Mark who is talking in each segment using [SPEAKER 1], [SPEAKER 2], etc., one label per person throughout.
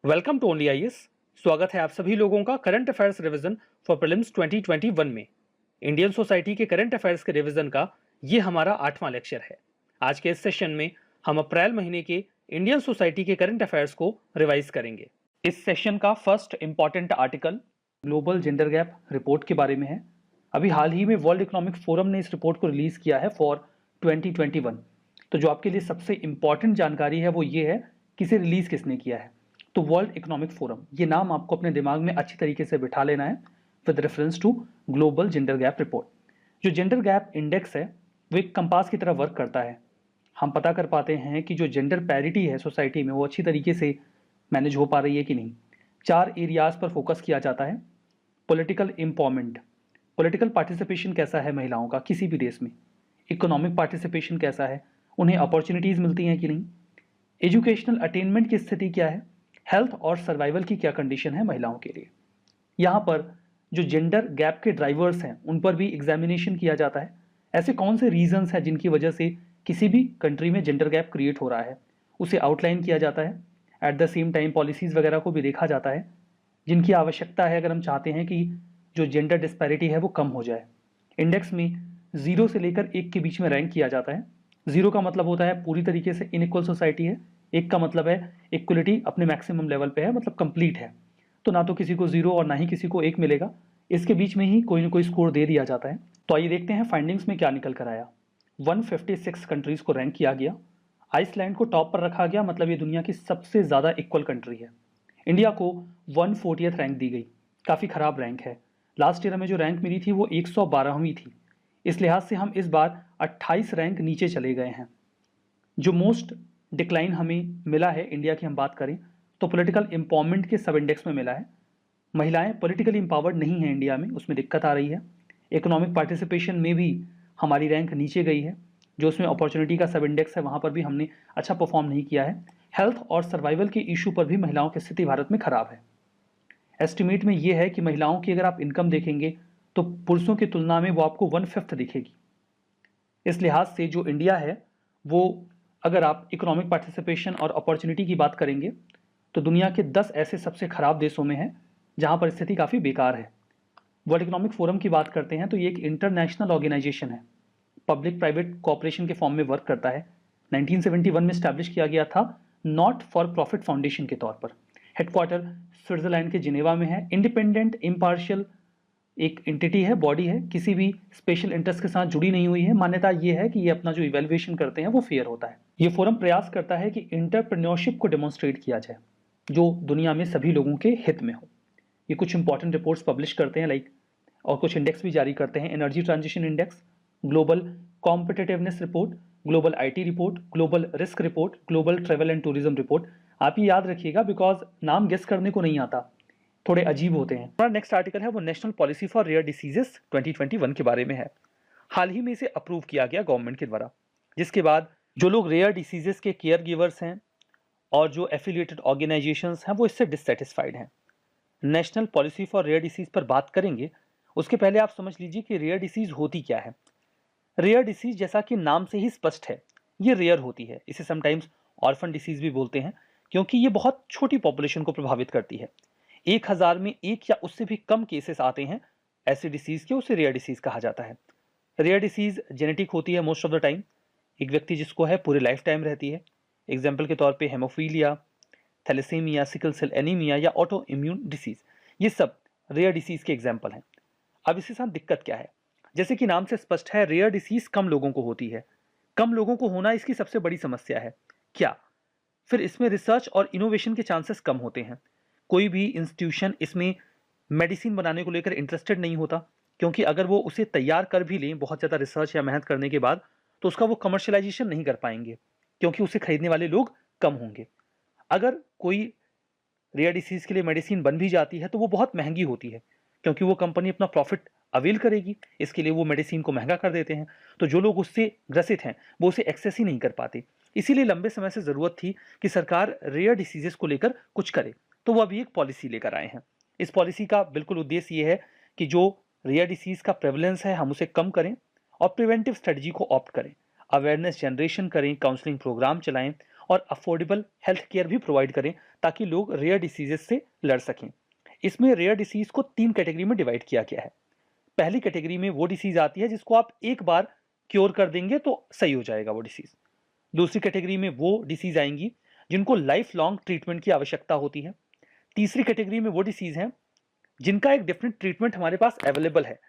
[SPEAKER 1] Welcome to only IAS. स्वागत है आप सभी लोगों का current affairs revision for prelims 2021 में। इंडियन सोसाइटी के करंट अफेयर्स के रिवीजन का ये हमारा 8वां लेक्चर है। आज के इस सेशन में हम अप्रैल महीने के इंडियन सोसाइटी के करंट अफेयर्स को रिवाइज करेंगे। इस सेशन का first important article global gender gap report के बारे में है। अभी हाल ही में वर्ल्ड इकोनॉमिक फोरम ने इस रिपोर्ट को रिलीज किया है फॉर 2021। तो जो आपके लिए सबसे इंपॉर्टेंट जानकारी है वो ये है कि इसे रिलीज किसने किया है। तो वर्ल्ड इकोनॉमिक फोरम, ये नाम आपको अपने दिमाग में अच्छी तरीके से बिठा लेना है with reference to global gender gap report. जो जेंडर गैप इंडेक्स है वो एक कंपास की तरह वर्क करता है। हम पता कर पाते हैं कि जो जेंडर पैरिटी है सोसाइटी में वो अच्छी तरीके से मैनेज हो पा रही है कि नहीं। 4 एरियाज पर फोकस किया जाता है। पॉलिटिकल एम्पावरमेंट, पॉलिटिकल पार्टिसिपेशन कैसा है महिलाओं का किसी भी देश में। इकोनॉमिक पार्टिसिपेशन कैसा है, उन्हें अपॉर्चुनिटीज मिलती हैं कि नहीं। एजुकेशनल अटेनमेंट की स्थिति क्या है। हेल्थ और सर्वाइवल की क्या कंडीशन है महिलाओं के लिए। यहाँ पर जो जेंडर गैप के ड्राइवर्स हैं उन पर भी एग्जामिनेशन किया जाता है। ऐसे कौन से रीजंस हैं जिनकी वजह से किसी भी कंट्री में जेंडर गैप क्रिएट हो रहा है, उसे आउटलाइन किया जाता है। At the same time policies वगैरह को भी देखा जाता है जिनकी आवश्यकता है अगर हम चाहते हैं कि जो जेंडर डिस्पैरिटी है वो कम हो जाए। इंडेक्स में 0 से लेकर 1 के बीच में रैंक किया जाता है। 0 का मतलब होता है पूरी तरीके से इनइक्वल सोसाइटी है। 1 का मतलब है इक्वलिटी अपने मैक्सिमम लेवल पे है, मतलब कंप्लीट है। तो ना तो किसी को 0 और ना ही किसी को 1 मिलेगा, इसके बीच में ही कोई ना कोई स्कोर दे दिया जाता है। तो आइए देखते हैं फाइंडिंग्स में क्या निकल कर आया। 156 कंट्रीज को रैंक किया गया। आइसलैंड को टॉप पर रखा गया, मतलब ये दुनिया की सबसे ज़्यादा इक्वल कंट्री है। इंडिया को 140th रैंक दी गई, काफ़ी ख़राब रैंक है। लास्ट ईयर हमें जो रैंक मिली थी वो 112वीं थी। इस लिहाज से हम इस बार 28 रैंक नीचे चले गए हैं। जो मोस्ट डिक्लाइन हमें मिला है इंडिया की हम बात करें तो पॉलिटिकल एम्पावरमेंट के सब इंडेक्स में मिला है। महिलाएं पॉलिटिकली एम्पावर्ड नहीं है इंडिया में, उसमें दिक्कत आ रही है। इकोनॉमिक पार्टिसिपेशन में भी हमारी रैंक नीचे गई है। जो उसमें अपॉर्चुनिटी का सब इंडेक्स है वहाँ पर भी हमने अच्छा परफॉर्म नहीं किया है। हेल्थ और सर्वाइवल के इशू पर भी महिलाओं की स्थिति भारत में खराब है। एस्टिमेट में यह है कि महिलाओं की अगर आप इनकम देखेंगे तो पुरुषों की तुलना में वो आपको 1/5 दिखेगी। इस लिहाज से जो इंडिया है वो, अगर आप इकोनॉमिक पार्टिसिपेशन और अपॉर्चुनिटी की बात करेंगे तो दुनिया के 10 ऐसे सबसे खराब देशों में है जहां पर स्थिति काफ़ी बेकार है। वर्ल्ड इकोनॉमिक फोरम की बात करते हैं तो ये एक इंटरनेशनल ऑर्गेनाइजेशन है, पब्लिक प्राइवेट कॉपरेशन के फॉर्म में वर्क करता है। 1971 में स्टैब्लिश किया गया था नॉट फॉर प्रॉफिट फाउंडेशन के तौर पर। हेडक्वार्टर स्विट्जरलैंड के जिनेवा में है। इंडिपेंडेंट इम्पार्शियल एक एंटिटी है, बॉडी है, किसी भी स्पेशल इंटरेस्ट के साथ जुड़ी नहीं हुई है। मान्यता यह है कि ये अपना जो इवेल्युएशन करते हैं वो फेयर होता है। ये फोरम प्रयास करता है कि इंटरप्रेन्योरशिप को डेमोन्स्ट्रेट किया जाए जो दुनिया में सभी लोगों के हित में हो। ये कुछ इंपॉर्टेंट रिपोर्ट्स पब्लिश करते हैं और कुछ इंडेक्स भी जारी करते हैं। Energy transition index, global competitiveness report, global IT report, global risk report, global travel and tourism report. आप ये याद रखिएगा बिकॉज नाम गेस करने को नहीं आता, थोड़े अजीब होते हैं। हमारा नेक्स्ट आर्टिकल है वो national policy for rare diseases 2021 के बारे में है। हाल ही में इसे अप्रूव किया गया गवर्नमेंट के द्वारा, जिसके बाद जो लोग रेयर डिसीजेस के केयर गिवर्स हैं और जो एफिलिएटेड ऑर्गेनाइजेशंस हैं वो इससे डिससेटिस्फाइड हैं। National policy for rare disease पर बात करेंगे, उसके पहले आप समझ लीजिए कि रेयर डिसीज होती क्या है। रेयर डिसीज जैसा कि नाम से ही स्पष्ट है, ये रेयर होती है। इसे समटाइम्स ऑर्फन डिसीज भी बोलते हैं क्योंकि ये बहुत छोटी पॉपुलेशन को प्रभावित करती है। 1000 में 1 या उससे भी कम केसेस आते हैं ऐसे डिसीज के, उसे रेयर डिसीज कहा जाता है। रेयर डिसीज जेनेटिक होती है मोस्ट ऑफ द टाइम। एक व्यक्ति जिसको है पूरे लाइफ टाइम रहती है। एग्जाम्पल के तौर पे haemophilia, thalassemia, sickle cell anaemia या ऑटो इम्यून डिसीज, ये सब रेयर डिसीज के एग्जाम्पल हैं। अब इसके साथ दिक्कत क्या है, जैसे कि नाम से स्पष्ट है रेयर डिसीज कम लोगों को होती है। कम लोगों को होना इसकी सबसे बड़ी समस्या है क्या? फिर इसमें रिसर्च और इनोवेशन के चांसेस कम होते हैं। कोई भी इंस्टीट्यूशन इसमें मेडिसिन बनाने को लेकर इंटरेस्टेड नहीं होता, क्योंकि अगर वो उसे तैयार कर भी लें बहुत ज़्यादा रिसर्च या मेहनत करने के बाद तो उसका वो कमर्शलाइजेशन नहीं कर पाएंगे क्योंकि उसे खरीदने वाले लोग कम होंगे। अगर कोई रेयर डिसीज के लिए मेडिसिन बन भी जाती है तो वो बहुत महंगी होती है क्योंकि वो कंपनी अपना प्रॉफिट अवेल करेगी, इसके लिए वो मेडिसिन को महंगा कर देते हैं। तो जो लोग उससे ग्रसित हैं वो उसे एक्सेस ही नहीं कर पाते। इसीलिए लंबे समय से ज़रूरत थी कि सरकार रेयर डिसीजेस को लेकर कुछ करे, तो वो अभी एक पॉलिसी लेकर आए हैं। इस पॉलिसी का बिल्कुल उद्देश्य ये है कि जो रेयर डिसीज का प्रेवलेंस है हम उसे कम करें और प्रिवेंटिव स्ट्रेटजी को ऑप्ट करें, अवेयरनेस जनरेशन करें, काउंसलिंग प्रोग्राम चलाएं और अफोर्डेबल हेल्थ केयर भी प्रोवाइड करें ताकि लोग रेयर डिसीजेस से लड़ सकें। इसमें रेयर डिसीज को 3 कैटेगरी में डिवाइड किया गया है। पहली कैटेगरी में वो डिसीज आती है जिसको आप एक बार क्योर कर देंगे तो सही हो जाएगा वो डिसीज। दूसरी कैटेगरी में वो डिसीज आएंगी जिनको लाइफ लॉन्ग ट्रीटमेंट की आवश्यकता होती है। तीसरी कैटेगरी में वो डिसीज हैं जिनका एक डेफिनेट ट्रीटमेंट हमारे पास अवेलेबल है,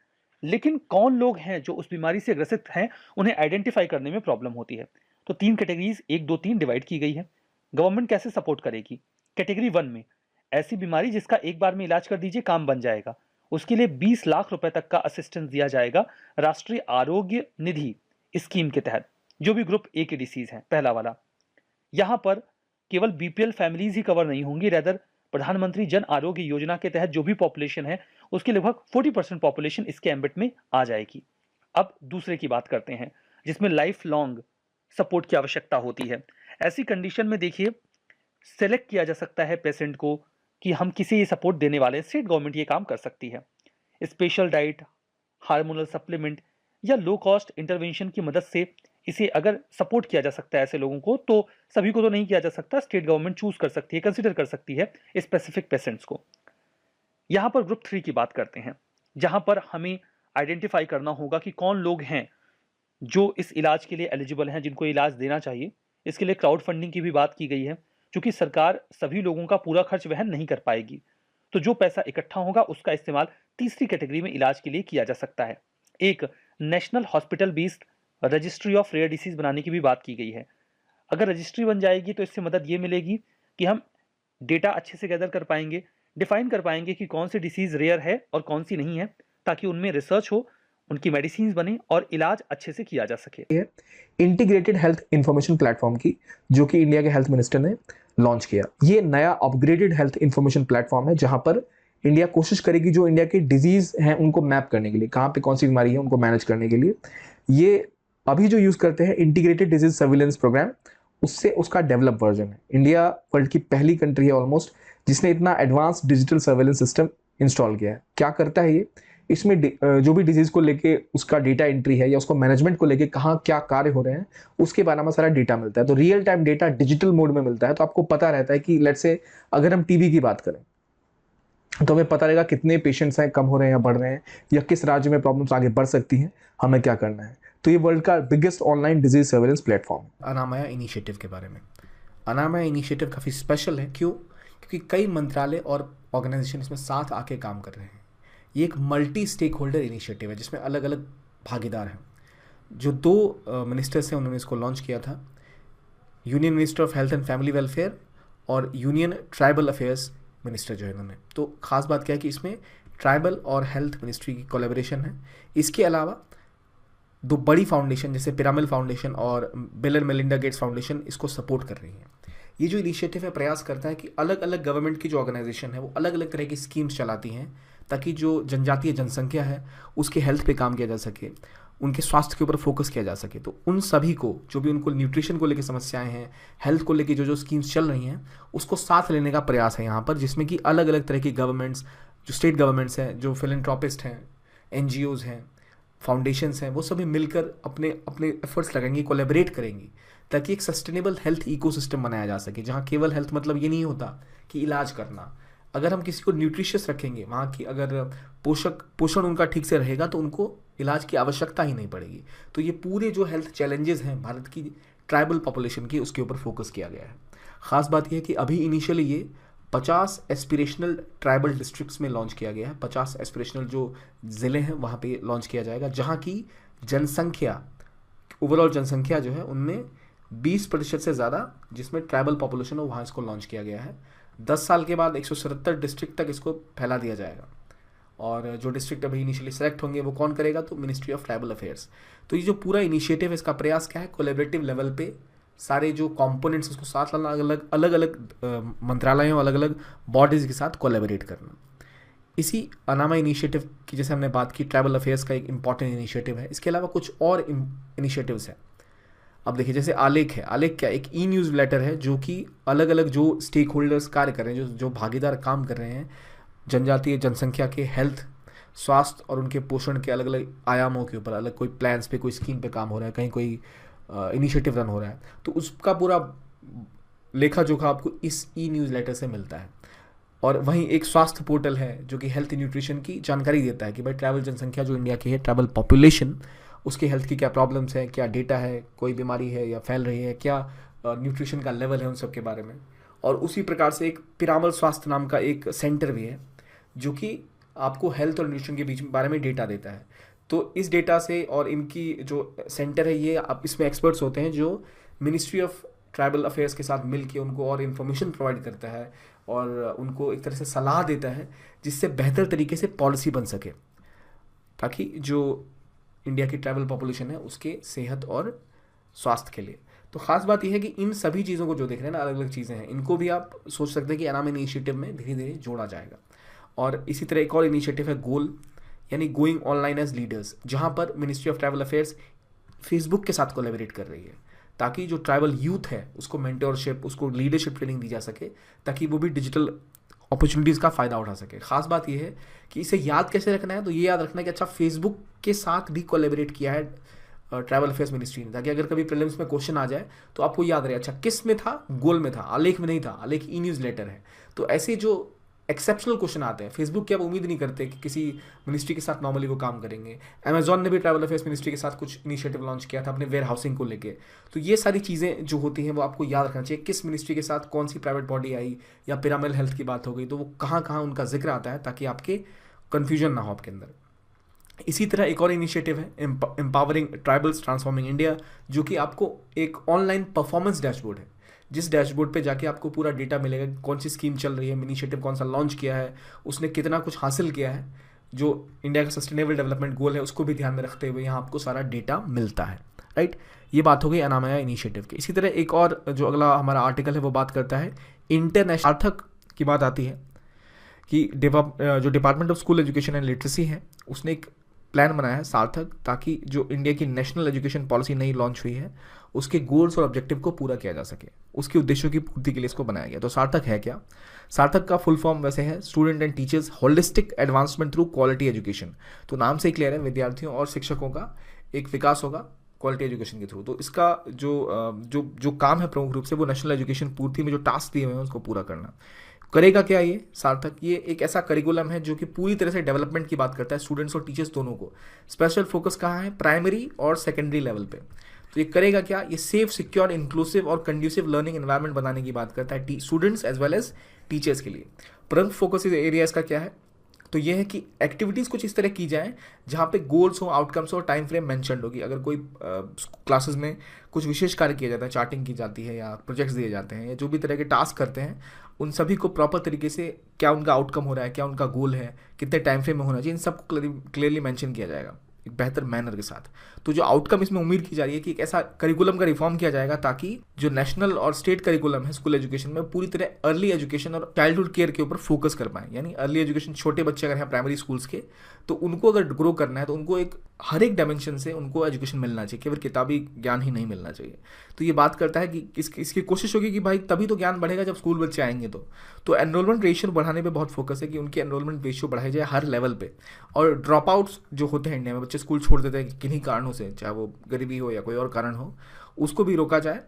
[SPEAKER 1] लेकिन कौन लोग हैं जो उस बीमारी से ग्रसित हैं उन्हें आइडेंटिफाई करने में प्रॉब्लम होती है। तो 3 कैटेगरीज 1, 2, 3 डिवाइड की गई है। गवर्नमेंट कैसे सपोर्ट करेगी? कैटेगरी 1 में ऐसी बीमारी जिसका एक बार में इलाज कर दीजिए काम बन जाएगा, उसके लिए 20 लाख रुपए तक का असिस्टेंस दिया जाएगा राष्ट्रीय आरोग्य निधि स्कीम के तहत, जो भी ग्रुप ए के डिसीज हैं। पहला वाला, यहां पर केवल बीपीएल फैमिलीज ही कवर नहीं होंगी, रेदर प्रधानमंत्री जन आरोग्य योजना के तहत जो भी पॉपुलेशन है उसकी लगभग 40% पॉपुलेशन इसके एम्बिट में आ जाएगी। अब दूसरे की बात करते हैं जिसमें लाइफ लॉन्ग सपोर्ट की आवश्यकता होती है। ऐसी कंडीशन में देखिए, सेलेक्ट किया जा सकता है पेशेंट को कि हम किसे ये सपोर्ट देने वाले हैं। स्टेट गवर्नमेंट ये काम कर सकती है। स्पेशल डाइट, हार्मोनल सप्लीमेंट या लो कॉस्ट इंटरवेंशन की मदद से इसे अगर सपोर्ट किया जा सकता है ऐसे लोगों को, तो सभी को तो नहीं किया जा सकता। स्टेट गवर्नमेंट चूज कर सकती है, कंसिडर कर सकती है स्पेसिफिक पेशेंट्स को। यहां पर ग्रुप 3 की बात करते हैं, जहां पर हमें आइडेंटिफाई करना होगा कि कौन लोग हैं जो इस इलाज के लिए एलिजिबल हैं, जिनको इलाज देना चाहिए। इसके लिए क्राउड फंडिंग की भी बात की गई है, क्योंकि सरकार सभी लोगों का पूरा खर्च वहन नहीं कर पाएगी। तो जो पैसा इकट्ठा होगा उसका इस्तेमाल तीसरी कैटेगरी में इलाज के लिए किया जा सकता है। एक national hospital based registry of rare disease बनाने की भी बात की गई है। अगर रजिस्ट्री बन जाएगी तो इससे मदद ये मिलेगी कि हम डेटा अच्छे से गैदर कर पाएंगे, डिफाइन कर पाएंगे कि कौन सी डिसीज रेयर है और कौन सी नहीं है, ताकि उनमें रिसर्च हो, उनकी मेडिसिन बने और इलाज अच्छे से किया जा सके।
[SPEAKER 2] इंटीग्रेटेड हेल्थ इंफॉर्मेशन प्लेटफॉर्म की, जो कि इंडिया के हेल्थ मिनिस्टर ने लॉन्च किया। ये नया अपग्रेडेड हेल्थ इंफॉर्मेशन प्लेटफॉर्म है जहां पर इंडिया कोशिश करेगी जो इंडिया के डिजीज हैं उनको मैप करने के लिए, कहाँ पे कौन सी बीमारी है उनको मैनेज करने के लिए। ये अभी जो यूज करते हैं इंटीग्रेटेड डिजीज सर्विलेंस प्रोग्राम, उससे उसका डेवलप वर्जन है। इंडिया वर्ल्ड की पहली कंट्री है ऑलमोस्ट जिसने इतना advance digital surveillance system install किया है। क्या करता है ये? इसमें जो भी डिजीज को लेके उसका डेटा एंट्री है या उसको मैनेजमेंट को लेके कहाँ क्या कार्य हो रहे हैं उसके बारे में सारा डेटा मिलता है। तो real time data digital mode में मिलता है, तो आपको पता रहता है कि लेट्स से अगर हम टीबी की बात करें तो हमें पता रहेगा कितने पेशेंट्स हैं, कम हो रहे हैं या बढ़ रहे हैं, या किस राज्य में प्रॉब्लम्स आगे बढ़ सकती हैं, हमें क्या करना है। तो ये वर्ल्ड का biggest online disease surveillance platform.
[SPEAKER 3] Anamaya initiative के बारे में, अनामया इनिशिएटिव काफ़ी स्पेशल है। क्यों? क्योंकि कई मंत्रालय और ऑर्गेनाइजेशन इसमें साथ आके काम कर रहे हैं। ये एक मल्टी स्टेक होल्डर इनिशिएटिव है जिसमें अलग अलग भागीदार हैं। जो 2 मिनिस्टर्स हैं उन्होंने इसको लॉन्च किया था, union minister of health and family welfare और यूनियन ट्राइबल अफेयर्स मिनिस्टर जो है इन्होंने। तो ख़ास बात क्या है कि इसमें ट्राइबल और हेल्थ मिनिस्ट्री की कोलैबोरेशन है। इसके अलावा 2 बड़ी फाउंडेशन जैसे पिरामिल फाउंडेशन और bill and Melinda Gates foundation इसको सपोर्ट कर रही हैं। ये जो इनिशिएटिव है प्रयास करता है कि अलग अलग गवर्नमेंट की जो ऑर्गेनाइजेशन है वो अलग अलग तरह की स्कीम्स चलाती हैं ताकि जो जनजातीय जनसंख्या है उसके हेल्थ पे काम किया जा सके, उनके स्वास्थ्य के ऊपर फोकस किया जा सके। तो उन सभी को जो भी उनको न्यूट्रिशन को लेकर समस्याएं हैं, हेल्थ को लेकर जो स्कीम्स चल रही हैं उसको साथ लेने का प्रयास है यहाँ पर, जिसमें कि अलग अलग तरह की गवर्नमेंट्स, जो स्टेट गवर्नमेंट्स हैं, जो फिलेंथ्रोपिस्ट हैं, NGOs हैं, फाउंडेशंस हैं, वो सभी मिलकर अपने अपने एफर्ट्स लगाएंगी, कोलैबोरेट करेंगी ताकि एक सस्टेनेबल हेल्थ इकोसिस्टम बनाया जा सके, जहाँ केवल हेल्थ मतलब ये नहीं होता कि इलाज करना। अगर हम किसी को न्यूट्रिशियस रखेंगे, वहाँ की अगर पोषण उनका ठीक से रहेगा तो उनको इलाज की आवश्यकता ही नहीं पड़ेगी। तो ये पूरे जो हेल्थ चैलेंजेस हैं भारत की ट्राइबल पॉपुलेशन की, उसके ऊपर फोकस किया गया है। ख़ास बात यह है कि अभी इनिशियली ये 50 एस्पिरेशनल ट्राइबल डिस्ट्रिक्ट्स में लॉन्च किया गया है। 50 एस्पिरेशनल जो ज़िले हैं वहाँ पे लॉन्च किया जाएगा, जहाँ की जनसंख्या, ओवरऑल जनसंख्या जो है उनमें 20% से ज़्यादा जिसमें ट्राइबल पॉपुलेशन हो, वहाँ इसको लॉन्च किया गया है। 10 साल के बाद 177 डिस्ट्रिक्ट तक इसको फैला दिया जाएगा। और जो डिस्ट्रिक्ट अभी इनिशियली सेलेक्ट होंगे वो कौन करेगा? तो मिनिस्ट्री ऑफ ट्राइबल अफेयर्स। तो ये जो पूरा इनिशिएटिव है इसका प्रयास क्या है? कोलैबोरेटिव लेवल पे सारे जो कंपोनेंट्स उसको साथ लाना, अलग अलग मंत्रालयों, अलग अलग बॉडीज़ के साथ कोलैबोरेट करना। इसी अनामा इनिशिएटिव की जैसे हमने बात की, ट्राइबल अफेयर्स का एक इंपॉर्टेंट इनिशिएटिव है। इसके अलावा कुछ और इनिशिएटिव्स हैं। अब देखिए जैसे आलेख है, आलेख क्या? एक न्यूज़ लेटर है जो कि अलग अलग जो स्टेक होल्डर्स कार्य कर रहे हैं, जो भागीदार काम कर रहे हैं जनजातीय जनसंख्या के हेल्थ, स्वास्थ्य और उनके पोषण के अलग अलग आयामों के ऊपर, अलग कोई प्लान्स पे, कोई स्कीम पे काम हो रहा है, कहीं कोई इनिशिएटिव रन हो रहा है, तो उसका पूरा लेखा जोखा आपको इस ई न्यूज़लेटर से मिलता है। और वहीं एक स्वास्थ्य पोर्टल है जो कि हेल्थ न्यूट्रिशन की जानकारी देता है कि भाई ट्रैवल जनसंख्या जो इंडिया की है, ट्रैवल पॉपुलेशन, उसके हेल्थ की क्या प्रॉब्लम्स है, क्या डेटा है, कोई बीमारी है या फैल रही है, क्या न्यूट्रिशन का लेवल है, उन सब के बारे में। और उसी प्रकार से एक पिरामल स्वास्थ्य नाम का एक सेंटर भी है जो कि आपको हेल्थ और न्यूट्रिशन के बीच में बारे में डेटा देता है। तो इस डेटा से, और इनकी जो सेंटर है ये, आप इसमें एक्सपर्ट्स होते हैं जो मिनिस्ट्री ऑफ ट्राइबल अफेयर्स के साथ मिल के उनको और इन्फॉर्मेशन प्रोवाइड करता है और उनको एक तरह से सलाह देता है जिससे बेहतर तरीके से पॉलिसी बन सके, ताकि जो इंडिया की ट्राइबल पॉपुलेशन है उसके सेहत और स्वास्थ्य के लिए। तो ख़ास बात यह है कि इन सभी चीज़ों को जो देख रहे हैं ना, अलग अलग चीज़ें हैं, इनको भी आप सोच सकते हैं कि अनाम इनिशिएटिव में धीरे धीरे जोड़ा जाएगा। और इसी तरह एक और इनिशिएटिव है गोल, यानी गोइंग ऑनलाइन एज लीडर्स, जहाँ पर ministry of tribal affairs Facebook के साथ कोलैबोरेट कर रही है ताकि जो ट्राइबल यूथ है उसको मेंटरशिप, उसको लीडरशिप ट्रेनिंग दी जा सके ताकि वो भी डिजिटल अपॉर्चुनिटीज़ का फ़ायदा उठा सके। खास बात यह है कि इसे याद कैसे रखना है, तो ये याद रखना है कि अच्छा फेसबुक के साथ भी कोलैबोरेट किया है ट्रैवल अफेयर्स मिनिस्ट्री ने, ताकि अगर कभी प्रीलिम्स में क्वेश्चन आ जाए तो आपको याद रहे अच्छा किस में था, गोल में था, आलेख में नहीं था, आलेख ई न्यूज़ लेटर है। तो ऐसे जो एक्सेप्शनल क्वेश्चन आते हैं फेसबुक की, आप उम्मीद नहीं करते कि किसी मिनिस्ट्री के साथ नॉर्मली वो काम करेंगे। अमेजॉन ने भी ट्रैवल अफेयर्स मिनिस्ट्री के साथ कुछ इनिशिएटिव लॉन्च किया था अपने वेयर हाउसिंग को लेके। तो ये सारी चीज़ें जो होती हैं वो आपको याद रखना चाहिए, किस मिनिस्ट्री के साथ कौन सी प्राइवेट बॉडी आई या पिरामिड हेल्थ की बात हो गई तो वो कहाँ कहाँ उनका जिक्र आता है, ताकि आपके कन्फ्यूजन ना हो आपके अंदर। इसी तरह एक और इनिशिएटिव है एम्पावरिंग ट्राइबल्स ट्रांसफॉर्मिंग इंडिया, जो कि आपको एक ऑनलाइन परफॉर्मेंस डैशबोर्ड है, जिस डैशबोर्ड पे जाके आपको पूरा डेटा मिलेगा, कौन सी स्कीम चल रही है, इनिशिएटिव कौन सा लॉन्च किया है, उसने कितना कुछ हासिल किया है, जो इंडिया का सस्टेनेबल डेवलपमेंट गोल है उसको भी ध्यान में रखते हुए यहाँ आपको सारा डेटा मिलता है। राइट, ये बात हो गई अनामया इनिशिएटिव की। इसी तरह एक और जो अगला हमारा आर्टिकल है वो बात करता है इंटरनेशनल सार्थक की बात आती है कि जो department of school education and literacy है उसने एक प्लान बनाया है सार्थक, ताकि जो इंडिया की नेशनल एजुकेशन पॉलिसी नई लॉन्च हुई है उसके गोल्स और ऑब्जेक्टिव को पूरा किया जा सके, उसके उद्देश्यों की पूर्ति के लिए इसको बनाया गया। तो सार्थक है क्या? सार्थक का फुल फॉर्म वैसे है student and teachers holistic advancement through quality education. तो नाम से ही क्लियर है, विद्यार्थियों और शिक्षकों का एक विकास होगा क्वालिटी एजुकेशन के थ्रू। तो इसका जो काम है प्रमुख रूप से वो नेशनल एजुकेशन पूर्ति में जो टास्क दिए हुए हैं उसको पूरा करना। करेगा क्या ये सार्थक? ये एक ऐसा करिकुलम है जो कि पूरी तरह से डेवलपमेंट की बात करता है, स्टूडेंट्स और टीचर्स दोनों को। स्पेशल फोकस कहाँ है? प्राइमरी और सेकेंडरी लेवल पे। तो ये करेगा क्या? ये सेफ, सिक्योर, इंक्लूसिव और कंड्यूसिव लर्निंग एनवायरनमेंट बनाने की बात करता है students as well as teachers के लिए। प्रमुख फोकस एरियाज का क्या है? तो ये है कि एक्टिविटीज़ कुछ इस तरह की जाए जहाँ पे गोल्स हो, आउटकम्स हो, टाइम फ्रेम मेंशन्ड होगी। अगर कोई क्लासेस में कुछ विशेष कार्य किया जाता है, चार्टिंग की जाती है या प्रोजेक्ट्स दिए जाते हैं या जो भी तरह के टास्क करते हैं, उन सभी को प्रॉपर तरीके से क्या उनका आउटकम हो रहा है, क्या उनका गोल है, कितने टाइम फ्रेम में होना चाहिए, इन सबको क्लियरली मेंशन किया जाएगा एक बेहतर मैनर के साथ। तो जो आउटकम इसमें उम्मीद की जा रही है कि एक ऐसा करिकुलम का रिफॉर्म किया जाएगा ताकि जो नेशनल और स्टेट करिकुलम है स्कूल एजुकेशन में पूरी तरह अर्ली एजुकेशन और चाइल्डहुड केयर के ऊपर फोकस कर पाए। यानी अर्ली एजुकेशन, छोटे बच्चे अगर हैं प्राइमरी स्कूल्स के, तो उनको अगर ग्रो करना है तो उनको एक हर एक डायमेंशन से उनको एजुकेशन मिलना चाहिए, केवल किताबी ज्ञान ही नहीं मिलना चाहिए। तो ये बात करता है कि इसकी कोशिश होगी कि भाई तभी तो ज्ञान बढ़ेगा जब स्कूल बच्चे आएंगे। तो एनरोलमेंट रेशियो बढ़ाने पे बहुत फोकस है कि उनकी एनरोलमेंट रेशियो बढ़ाई जाए हर लेवल पे। और ड्रॉप आउट्स जो होते हैं इंडिया में, बच्चे स्कूल छोड़ देते हैं किन्हीं कारणों से, चाहे वो गरीबी हो या कोई और कारण हो, उसको भी रोका जाए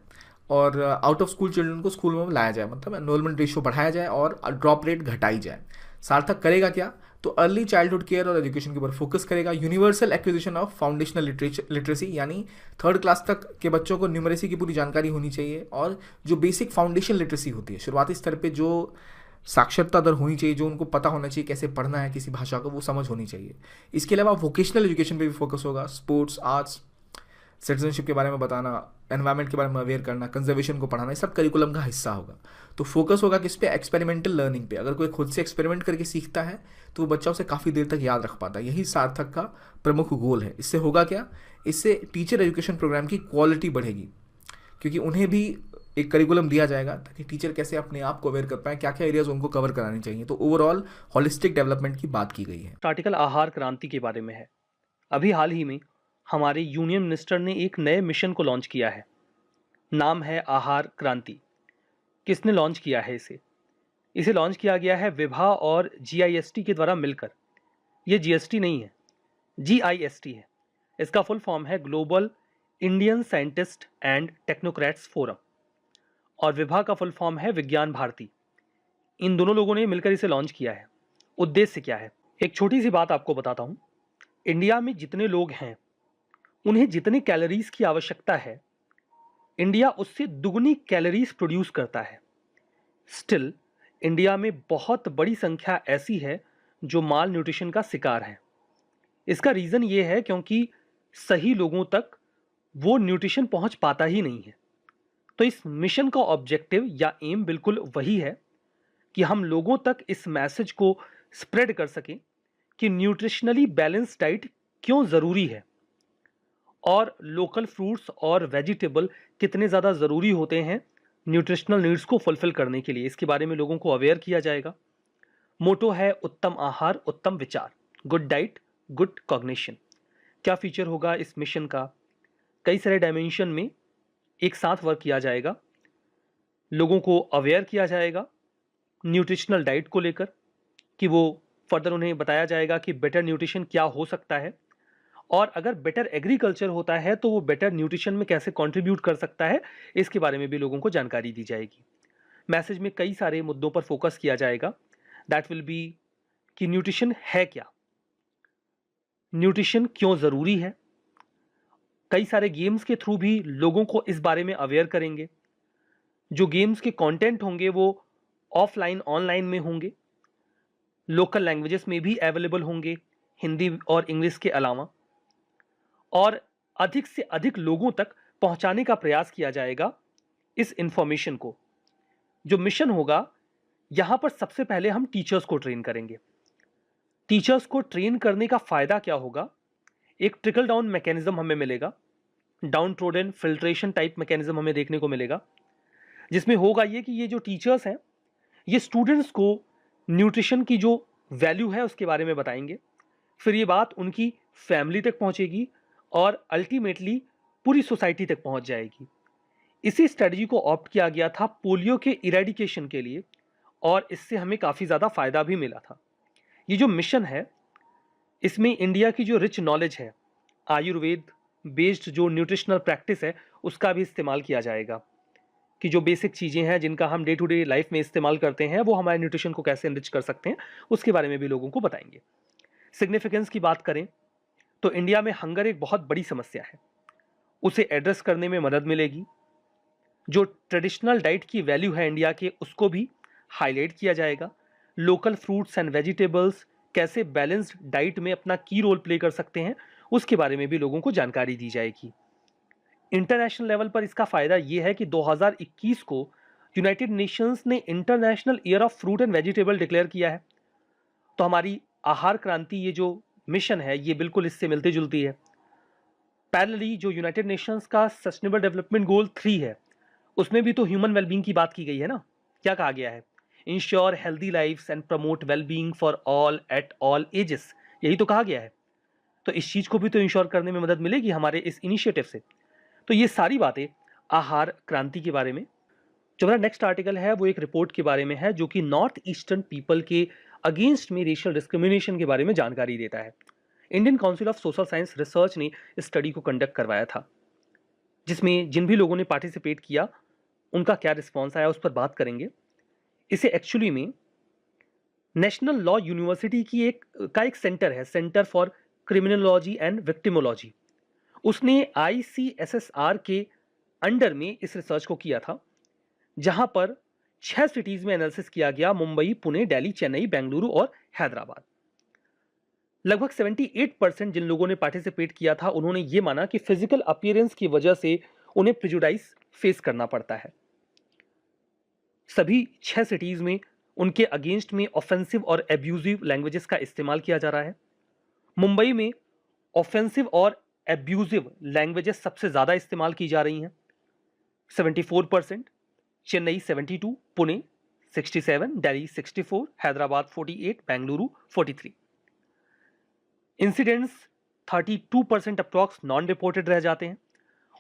[SPEAKER 3] और आउट ऑफ स्कूल चिल्ड्रन को स्कूल में लाया जाए, मतलब एनरोलमेंट रेशियो बढ़ाया जाए और ड्रॉप रेट घटाई जाए। सार्थक करेगा क्या? तो अर्ली चाइल्डहुड केयर और एजुकेशन के ऊपर फोकस करेगा। Universal acquisition of foundational literacy, यानी 3rd क्लास तक के बच्चों को न्यूमरेसी की पूरी जानकारी होनी चाहिए और जो बेसिक फाउंडेशन लिटरेसी होती है, शुरुआती स्तर पे जो साक्षरता दर होनी चाहिए, जो उनको पता होना चाहिए कैसे पढ़ना है किसी भाषा को, वो समझ होनी चाहिए। इसके अलावा वोकेशनल एजुकेशन पे भी फोकस होगा। स्पोर्ट्स, आर्ट्स, सिटीजनशिप के बारे में बताना, एनवायरनमेंट के बारे में अवेयर करना, कंजर्वेशन को पढ़ाना, ये सब करिकुलम का हिस्सा होगा। तो फोकस होगा किस पे? एक्सपेरिमेंटल लर्निंग पे। अगर कोई खुद से एक्सपेरिमेंट करके सीखता है तो वो बच्चा उसे काफ़ी देर तक याद रख पाता है। यही सार्थक का प्रमुख गोल है। इससे होगा क्या? इससे टीचर एजुकेशन प्रोग्राम की क्वालिटी बढ़ेगी, क्योंकि उन्हें भी एक करिकुलम दिया जाएगा ताकि टीचर कैसे अपने आप को अवेयर कर पाए, क्या क्या एरियाज उनको कवर कराने चाहिए। तो ओवरऑल हॉलिस्टिक डेवलपमेंट की बात की गई है।
[SPEAKER 1] आर्टिकल आहार क्रांति के बारे में है। अभी हाल ही में हमारे यूनियन मिनिस्टर ने एक नए मिशन को लॉन्च किया है, नाम है आहार क्रांति। किसने लॉन्च किया है इसे लॉन्च किया गया है विभा और GIST के द्वारा मिलकर। ये GST नहीं है, GIST है। इसका फुल फॉर्म है global Indian scientist and technocrats forum. और विभा का फुल फॉर्म है विज्ञान भारती। इन दोनों लोगों ने मिलकर इसे लॉन्च किया है। उद्देश्य क्या है? एक छोटी सी बात आपको बताता हूं। इंडिया में जितने लोग हैं उन्हें जितने कैलोरीज की आवश्यकता है, इंडिया उससे दुगनी कैलोरीज प्रोड्यूस करता है। स्टिल इंडिया में बहुत बड़ी संख्या ऐसी है जो माल न्यूट्रिशन का शिकार है। इसका रीज़न ये है क्योंकि सही लोगों तक वो न्यूट्रिशन पहुंच पाता ही नहीं है। तो इस मिशन का ऑब्जेक्टिव या एम बिल्कुल वही है कि हम लोगों तक इस मैसेज को स्प्रेड कर सकें कि न्यूट्रिशनली बैलेंस डाइट क्यों ज़रूरी है और लोकल फ्रूट्स और वेजिटेबल कितने ज़्यादा ज़रूरी होते हैं न्यूट्रिशनल नीड्स को फुलफिल करने के लिए। इसके बारे में लोगों को अवेयर किया जाएगा। मोटो है उत्तम आहार उत्तम विचार, गुड डाइट गुड कॉग्निशन। क्या फीचर होगा इस मिशन का? कई सारे डायमेंशन में एक साथ वर्क किया जाएगा। लोगों को अवेयर किया जाएगा न्यूट्रिशनल डाइट को लेकर कि वो फर्दर उन्हें बताया जाएगा कि बेटर न्यूट्रिशन क्या हो सकता है और अगर बेटर एग्रीकल्चर होता है तो वो बेटर न्यूट्रिशन में कैसे कंट्रीब्यूट कर सकता है, इसके बारे में भी लोगों को जानकारी दी जाएगी। मैसेज में कई सारे मुद्दों पर फोकस किया जाएगा। दैट विल बी कि न्यूट्रिशन है क्या, न्यूट्रिशन क्यों ज़रूरी है। कई सारे गेम्स के थ्रू भी लोगों को इस बारे में अवेयर करेंगे। जो गेम्स के कंटेंट होंगे वो ऑफलाइन ऑनलाइन में होंगे, लोकल लैंग्वेजेस में भी अवेलेबल होंगे, हिंदी और इंग्लिश के अलावा, और अधिक से अधिक लोगों तक पहुंचाने का प्रयास किया जाएगा इस इंफॉर्मेशन को। जो मिशन होगा यहां पर सबसे पहले हम टीचर्स को ट्रेन करेंगे। टीचर्स को ट्रेन करने का फायदा क्या होगा? एक ट्रिकल डाउन मैकेनिज्म हमें मिलेगा, down trodden filtration type mechanism हमें देखने को मिलेगा, जिसमें होगा ये कि ये जो टीचर्स हैं ये स्टूडेंट्स को न्यूट्रिशन की जो वैल्यू है उसके बारे में बताएंगे। फिर ये बात उनकी फैमिली तक पहुंचेगी और अल्टीमेटली पूरी सोसाइटी तक पहुंच जाएगी। इसी स्ट्रेटजी को ऑप्ट किया गया था पोलियो के इरेडिकेशन के लिए और इससे हमें काफ़ी ज़्यादा फायदा भी मिला था। ये जो मिशन है इसमें इंडिया की जो रिच नॉलेज है, आयुर्वेद बेस्ड जो न्यूट्रिशनल प्रैक्टिस है, उसका भी इस्तेमाल किया जाएगा कि जो बेसिक चीज़ें हैं जिनका हम डे टू डे लाइफ में इस्तेमाल करते हैं वो हमारे न्यूट्रिशन को कैसे एनरिच कर सकते हैं, उसके बारे में भी लोगों को बताएंगे। सिग्निफिकेंस की बात करें तो इंडिया में हंगर एक बहुत बड़ी समस्या है, उसे एड्रेस करने में मदद मिलेगी। जो ट्रेडिशनल डाइट की वैल्यू है इंडिया के, उसको भी हाईलाइट किया जाएगा। लोकल फ्रूट्स एंड वेजिटेबल्स कैसे बैलेंस्ड डाइट में अपना की रोल प्ले कर सकते हैं, उसके बारे में भी लोगों को जानकारी दी जाएगी। इंटरनेशनल लेवल पर इसका फ़ायदा यह है कि 2021 को यूनाइटेड नेशंस ने international year of fruit and vegetable declare किया है। तो हमारी आहार क्रांति ये जो मिशन है ये बिल्कुल इससे मिलती जुलती है। पैरेलली जो यूनाइटेड नेशंस का सस्टेनेबल डेवलपमेंट गोल 3 है उसमें भी तो ह्यूमन वेलबींग की बात की गई है ना। क्या कहा गया है? Ensure healthy lives and promote wellbeing for all at all ages, यही तो कहा गया है। तो इस चीज़ को भी तो इंश्योर करने में मदद मिलेगी हमारे इस इनिशिएटिव से। तो ये सारी बातें आहार क्रांति के बारे में। जो मेरा नेक्स्ट आर्टिकल है वो एक रिपोर्ट के बारे में है जो कि नॉर्थ ईस्टर्न पीपल के अगेंस्ट में रेशियल डिस्क्रिमिनेशन के बारे में जानकारी देता है। Indian council of social science research ने इस स्टडी को कंडक्ट करवाया था, जिसमें जिन भी लोगों ने पार्टिसिपेट किया उनका क्या रिस्पॉन्स आया उस पर बात करेंगे। इसे एक्चुअली में नेशनल लॉ यूनिवर्सिटी की एक सेंटर है, centre for criminology and victimology, उसने ICSSR के अंडर में इस रिसर्च को किया था, जहां पर 6 सिटीज में एनालिसिस किया गया, मुंबई, पुणे, दिल्ली, चेन्नई, बेंगलुरु और हैदराबाद। लगभग 78% जिन लोगों ने पार्टिसिपेट किया था उन्होंने ये माना कि फिजिकल अपीयरेंस की वजह से उन्हें प्रिजुडाइस फेस करना पड़ता है। सभी 6 सिटीज में उनके अगेंस्ट में ऑफेंसिव और एब्यूजिव लैंग्वेजेस का इस्तेमाल किया जा रहा है। मुंबई में ऑफेंसिव और एब्यूजिव लैंग्वेजेस सबसे ज़्यादा इस्तेमाल की जा रही हैं, 74%, Chennai 72, Pune 67, Delhi 64, Hyderabad 48, Bengaluru 43। Incidents 32% approx non reported रह जाते हैं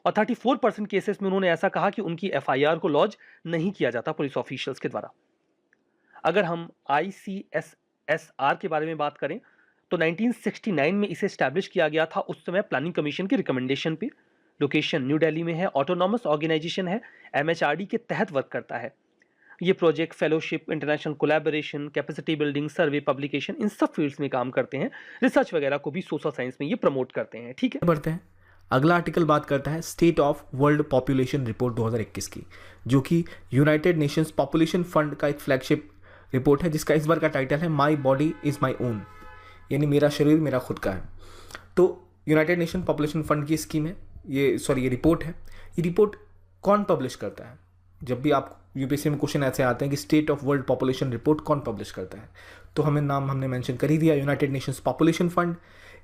[SPEAKER 1] और 34% केसेस में उन्होंने ऐसा कहा कि उनकी FIR को लॉन्च नहीं किया जाता पुलिस ऑफिशियल्स के द्वारा। अगर हम ICSSR के बारे में बात करें तो 1969 में इसे एस्टैब्लिश किया गया था, उस समय प्लानिंग कमीशन की रिकमेंडेशन पे, लोकेशन न्यू दिल्ली में है, ऑटोनॉमस ऑर्गेनाइजेशन है, MHRD के तहत वर्क करता है। ये project fellowship, international collaboration, capacity building, survey, publication, इन सब फील्ड्स में काम करते हैं। रिसर्च वगैरह को भी सोशल साइंस में ये प्रमोट करते हैं। ठीक है,
[SPEAKER 3] बढ़ते हैं। अगला आर्टिकल बात करता है state of world population report 2021 की, जो कि यूनाइटेड नेशंस पॉपुलेशन फंड का एक फ्लैगशिप रिपोर्ट है, जिसका इस बार का टाइटल है my body is my own, यानी मेरा शरीर मेरा खुद का है। तो यूनाइटेड नेशन पॉपुलेशन फंड की स्कीम है ये रिपोर्ट है। ये रिपोर्ट कौन पब्लिश करता है? जब भी आप यूपीएससी में क्वेश्चन ऐसे आते हैं कि state of world population report कौन पब्लिश करता है, तो हमने मेंशन कर ही दिया, यूनाइटेड नेशंस पॉपुलेशन फंड।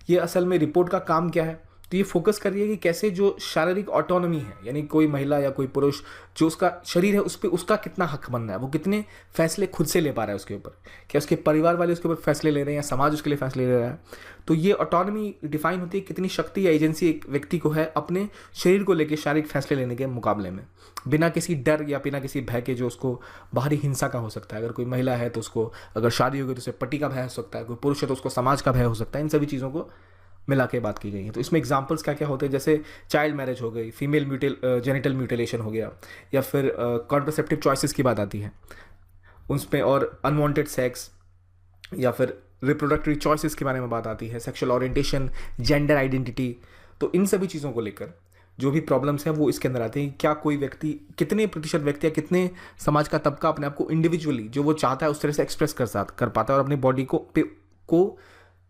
[SPEAKER 3] ये असल में रिपोर्ट का काम क्या है? तो ये फोकस कर रही है कि कैसे जो शारीरिक ऑटोनॉमी है, यानी कोई महिला या कोई पुरुष जो उसका शरीर है उस पर उसका कितना हक बन रहा है, वो कितने फैसले खुद से ले पा रहा है उसके ऊपर, क्या उसके परिवार वाले उसके ऊपर फैसले ले रहे हैं या समाज उसके लिए फैसले ले रहा है। तो ये ऑटोनॉमी डिफाइन होती है कितनी शक्ति या एजेंसी एक व्यक्ति को है अपने शरीर को लेकर शारीरिक फैसले लेने के मुकाबले में, बिना किसी डर या बिना किसी भय के, जो उसको बाहरी हिंसा का हो सकता है। अगर कोई महिला है तो उसको अगर शादी होगी तो उसे पति का भय हो सकता है, कोई पुरुष है तो उसको समाज का भय हो सकता है। इन सभी चीज़ों को मिला के बात की गई है। तो इसमें एग्जांपल्स क्या क्या होते हैं, जैसे चाइल्ड मैरिज हो गई, फीमेल जेनिटल म्यूटिलेशन हो गया, या फिर कॉन्ट्रासेप्टिव चॉइसेस की बात आती है उसमें, और अनवांटेड सेक्स, या फिर रिप्रोडक्टरी चॉइसेस के बारे में बात आती है, सेक्सुअल ओरिएंटेशन, जेंडर आइडेंटिटी। तो इन सभी चीज़ों को लेकर जो भी प्रॉब्लम्स हैं वो इसके अंदर आते हैं। क्या कोई व्यक्ति, कितने प्रतिशत व्यक्ति या कितने समाज का तबका अपने आप को इंडिविजुअली जो वो चाहता है उस तरह से एक्सप्रेस कर पाता है और अपनी बॉडी को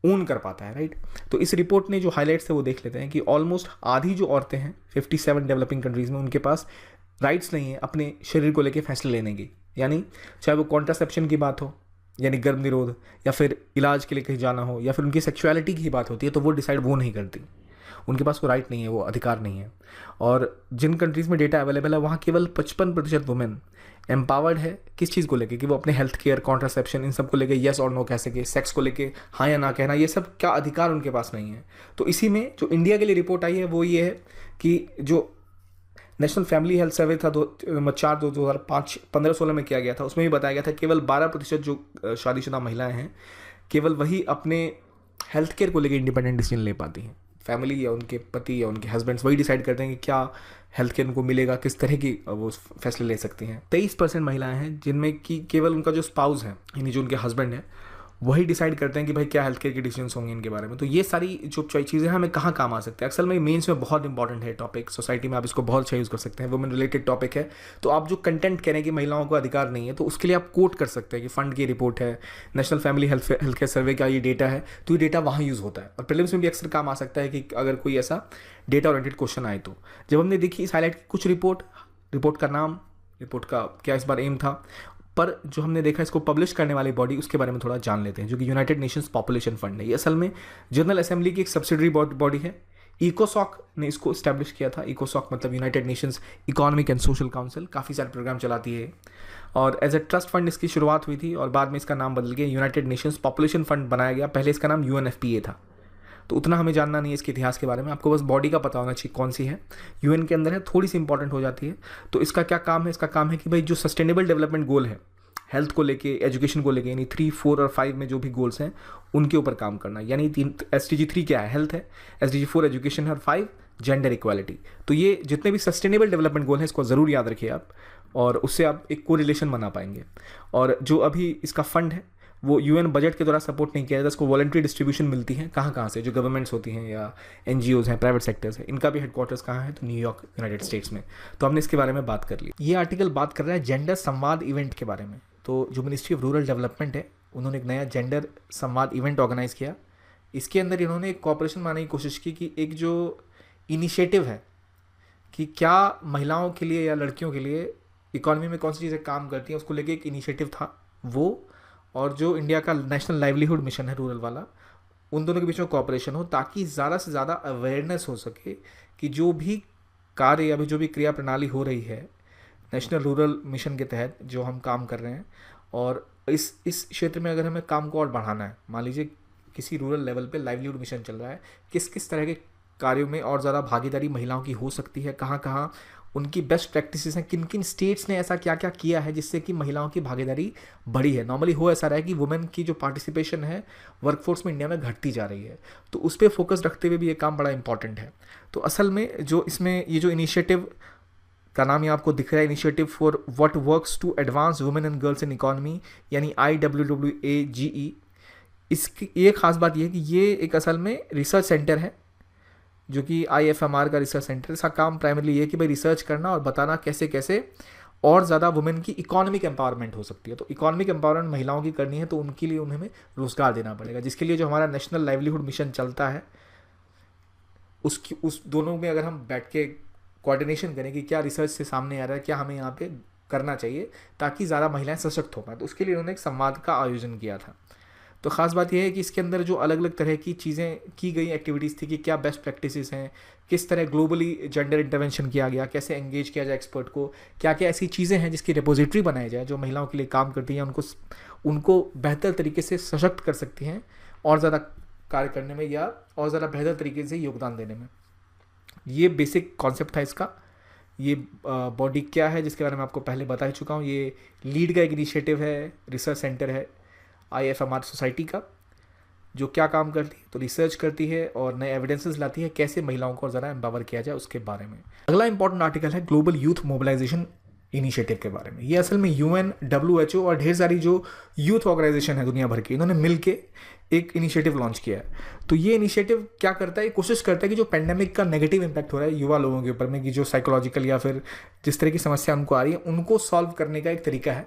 [SPEAKER 3] ओन कर पाता है, राइट। तो इस रिपोर्ट ने जो हाईलाइट्स है वो देख लेते हैं कि ऑलमोस्ट आधी जो औरतें हैं 57 डेवलपिंग कंट्रीज़ में, उनके पास राइट्स नहीं है अपने शरीर को लेकर फैसले लेने की। यानी चाहे वो कॉन्ट्रासेप्शन की बात हो, यानी गर्भ निरोध, या फिर इलाज के लिए कहीं जाना हो, या फिर उनकी सेक्सुअलिटी की बात होती है, तो वो डिसाइड वो नहीं करती, उनके पास वो राइट नहीं है, वो अधिकार नहीं है। और जिन कंट्रीज़ में डेटा अवेलेबल है वहाँ केवल 55% वुमेन एम्पावर्ड है किस चीज़ को लेके, कि वो अपने हेल्थ केयर, कॉन्ट्रासेप्शन, इन सब को लेके येस और नो कह सके, सेक्स को लेके हाँ या ना कहना, ये सब क्या अधिकार उनके पास नहीं है। तो इसी में जो इंडिया के लिए रिपोर्ट आई है वो ये है कि जो नेशनल फैमिली हेल्थ सर्वे था 2015-16 में किया गया था, उसमें भी बताया गया था केवल 12% जो शादीशुदा महिलाएं हैं, केवल वही अपने हेल्थ केयर को लेकर इंडिपेंडेंट डिसीजन ले पाती हैं। फैमिली या उनके पति या उनके हस्बैंड्स वही डिसाइड करते हैं कि क्या हेल्थ केयर उनको मिलेगा, किस तरह की वो फैसले ले सकती हैं। 23% महिलाएं हैं जिनमें कि केवल उनका जो स्पाउस है, यानी जो उनके हस्बैंड है, वही डिसाइड करते हैं कि भाई क्या हेल्थ केयर के डिसीजंस होंगे इनके बारे में। तो ये सारी जो चीज़ें हमें कहाँ काम आ सकते हैं, अक्सर में मेंस में बहुत इंपॉर्टेंट है टॉपिक, सोसाइटी में आप इसको बहुत अच्छा यूज़ कर सकते हैं, वुमेन रिलेटेड टॉपिक है। तो आप जो कंटेंट कह रहे हैं कि महिलाओं को अधिकार नहीं है, तो उसके लिए आप कोट कर सकते हैं कि फंड की रिपोर्ट है, नेशनल फैमिली हेल्थ केयर सर्वे का ये डेटा है, तो ये डेटा वहाँ यूज़ होता है। और प्रीलिम्स में भी अक्सर काम आ सकता है कि अगर कोई ऐसा डेटा ओरिएंटेड क्वेश्चन आए तो। जब हमने देखी इस हाईलाइट की कुछ रिपोर्ट का नाम, रिपोर्ट का क्या इस बार एम था, पर जो हमने देखा इसको पब्लिश करने वाली बॉडी, उसके बारे में थोड़ा जान लेते हैं, जो कि यूनाइटेड नेशंस पॉपुलेशन फंड है। ये असल में जनरल असेंबली की एक सब्सिडरी बॉडी है। इकोसॉक ने इसको इस्टेब्लिश किया था। इकोसॉक मतलब United Nations economic and social council, काफ़ी सारे प्रोग्राम चलाती है, और एज ए ट्रस्ट फंड इसकी शुरुआत हुई थी, और बाद में इसका नाम बदल के यूनाइटेड नेशंस पॉपुलेशन फंड बनाया गया। पहले इसका नाम UNFPA था। तो उतना हमें जानना नहीं है इसके इतिहास के बारे में, आपको बस बॉडी का पता होना चाहिए कौन सी है, UN के अंदर है, थोड़ी सी इंपॉर्टेंट हो जाती है। तो इसका क्या काम है? इसका काम है कि भाई जो सस्टेनेबल डेवलपमेंट गोल है हेल्थ को लेके, एजुकेशन को लेके, यानी 3, 4 और 5 में जो भी गोल्स हैं उनके ऊपर काम करना। यानी SDG 3 क्या है? हेल्थ है, SDG 4 एजुकेशन है, और 5 जेंडर इक्वालिटी। तो ये जितने भी सस्टेनेबल डेवलपमेंट गोल हैं इसको ज़रूर याद रखिए आप, और उससे आप एक कोरिलेशन बना पाएंगे। और जो अभी इसका फंड है वो UN बजट के द्वारा सपोर्ट नहीं किया जाता, इसको वॉलंटरी डिस्ट्रीब्यूशन मिलती है। कहाँ से? जो गवर्नमेंट्स होती हैं या NGOs हैं, प्राइवेट सेक्टर्स हैं, इनका भी हेडक्वार्टर्स कहाँ है? तो न्यूयॉर्क, यूनाइटेड स्टेट्स में। तो हमने इसके बारे में बात कर ली। ये आर्टिकल बात कर रहा है जेंडर संवाद इवेंट के बारे में। तो जो मिनिस्ट्री ऑफ रूरल डेवलपमेंट है, उन्होंने एक नया जेंडर संवाद इवेंट ऑर्गेनाइज़ किया। इसके अंदर इन्होंने एक कॉपरेशन बनाने की कोशिश की कि एक जो इनिशिएटिव है कि क्या महिलाओं के लिए या लड़कियों के लिए इकॉनमी में कौन सी चीज़ें काम करती हैं, उसको लेके एक इनिशिएटिव था वो, और जो इंडिया का नेशनल लाइवलीहुड मिशन है रूरल वाला, उन दोनों के बीच में कॉपरेशन हो, ताकि ज़्यादा से ज़्यादा अवेयरनेस हो सके कि जो भी कार्य या जो भी क्रिया प्रणाली हो रही है नेशनल रूरल मिशन के तहत जो हम काम कर रहे हैं, और इस क्षेत्र में अगर हमें काम को और बढ़ाना है, मान लीजिए किसी रूरल लेवल पे लाइवलीहुड मिशन चल रहा है, किस किस तरह के कार्यों में और ज़्यादा भागीदारी महिलाओं की हो सकती है, कहाँ कहाँ उनकी बेस्ट प्रैक्टिसेस हैं, किन किन स्टेट्स ने ऐसा क्या क्या किया है जिससे कि महिलाओं की भागीदारी बढ़ी है। नॉर्मली हो ऐसा रहा है कि वुमेन की जो पार्टिसिपेशन है वर्कफोर्स में इंडिया में घटती जा रही है, तो उस पर फोकस रखते हुए भी ये काम बड़ा इंपॉर्टेंट है। तो असल में जो इसमें ये जो इनिशिएटिव का नाम ये आपको दिख रहा है, initiative for what works to advance women and girls in economy, यानी IWWAGE। इसकी ये खास बात ये है कि ये एक असल में रिसर्च सेंटर है जो कि IFMR का रिसर्च सेंटर। इसका काम प्राइमरली ये है कि भाई रिसर्च करना और बताना कैसे कैसे और ज़्यादा वुमेन की इकोनॉमिक एम्पावरमेंट हो सकती है। तो इकोनॉमिक एम्पावरमेंट महिलाओं की करनी है तो उनके लिए उन्हें रोजगार देना पड़ेगा, जिसके लिए जो हमारा नेशनल लाइवलीहुड मिशन चलता है उस दोनों में अगर हम बैठ के कोऑर्डिनेशन करें कि क्या रिसर्च से सामने आ रहा है, क्या हमें यहाँ पे करना चाहिए ताकि ज़्यादा महिलाएं सशक्त हो पाएँ, तो उसके लिए उन्होंने एक संवाद का आयोजन किया था। तो ख़ास बात यह है कि इसके अंदर जो अलग अलग तरह की चीज़ें की गई एक्टिविटीज़ थी कि क्या बेस्ट प्रैक्टिसेस हैं, किस तरह ग्लोबली जेंडर इंटरवेंशन किया गया, कैसे एंगेज किया जाए एक्सपर्ट को, क्या क्या ऐसी चीज़ें हैं जिसकी रिपोजिटरी बनाई जाए जो महिलाओं के लिए काम करती हैं, उनको बेहतर तरीके से सशक्त कर सकती हैं और ज़्यादा कार्य करने में या और ज़्यादा बेहतर तरीके से योगदान देने में। ये बेसिक कॉन्सेप्ट था इसका। ये बॉडी क्या है जिसके बारे में आपको पहले बता ही चुका हूँ। ये लीड का एक इनिशिएटिव है, रिसर्च सेंटर है IFMR सोसाइटी का, जो क्या काम करती है तो रिसर्च करती है और नए एविडेंसेस लाती है कैसे महिलाओं को और ज़्यादा एम्पावर किया जाए उसके बारे में। अगला इंपॉर्टेंट आर्टिकल है ग्लोबल यूथ मोबिलाइजेशन इनिशिएटिव के बारे में। ये असल में UN, WHO और ढेर सारी जो यूथ ऑर्गेनाइजेशन है दुनिया भर की, इन्होंने मिलके एक इनिशिएटिव लॉन्च किया है। तो ये इनिशिएटिव क्या करता है, कोशिश करता है कि जो पेंडेमिक का नेगेटिव इम्पैक्ट हो रहा है युवा लोगों के ऊपर में, कि जो साइकोलॉजिकल या फिर जिस तरह की समस्या उनको आ रही है, उनको सॉल्व करने का एक तरीका है,